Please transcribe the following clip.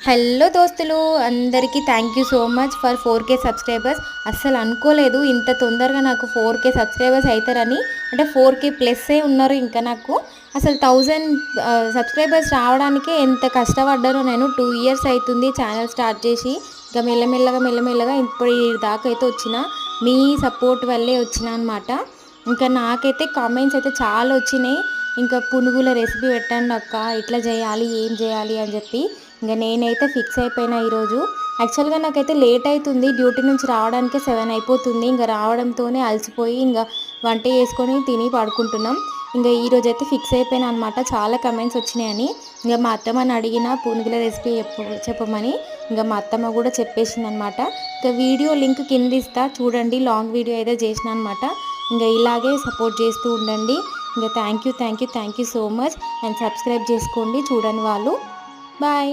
Hello దోస్తులు అందరికీ thank you so much for 4K subscribers. అస్సలు అనుకోలేదు ఇంత తొందరగా నాకు 4K సబ్స్క్రైబర్స్ అవుతారని. అంటే 4K ప్లస్సే ఉన్నారు. ఇంకా నాకు అసలు 1000 సబ్స్క్రైబర్స్ రావడానికే ఎంత కష్టపడ్డానో. నేను 2 ఇయర్స్ అవుతుంది ఛానల్ స్టార్ట్ చేసి. ఇంకా మెల్లమెల్లగా ఇప్పుడు ఈ దాకా అయితే వచ్చిన మీ సపోర్ట్ వల్లే వచ్చిన అనమాట. ఇంకా నాకైతే కామెంట్స్ అయితే చాలా వచ్చినాయి. ఇంకా పునుగుల రెసిపీ పెట్టండి అక్క, ఇట్లా చేయాలి ఏం చేయాలి అని చెప్పి. ఇంకా నేనైతే ఫిక్స్ అయిపోయినా ఈరోజు. యాక్చువల్గా నాకైతే లేట్ అవుతుంది, డ్యూటీ నుంచి రావడానికి 7 అయిపోతుంది. ఇంకా రావడంతోనే అలసిపోయి ఇంకా వంట చేసుకొని తిని పడుకుంటున్నాం. ఇంకా ఈరోజు అయితే ఫిక్స్ అయిపోయినా అనమాట. చాలా కమెంట్స్ వచ్చినాయని ఇంకా మా అత్తమ్మని అడిగిన పునుగుల రెసిపీ చెప్పమని. ఇంకా మా అత్తమ్మ కూడా చెప్పేసింది అనమాట. ఇంకా వీడియో లింక్ కింద ఇస్తా చూడండి, లాంగ్ వీడియో అయితే చేసిన అనమాట. ఇంకా ఇలాగే సపోర్ట్ చేస్తూ ఉండండి. ఇంకా thank you so much. And subscribe చేసుకోండి చూడని వాళ్ళు. బాయ్.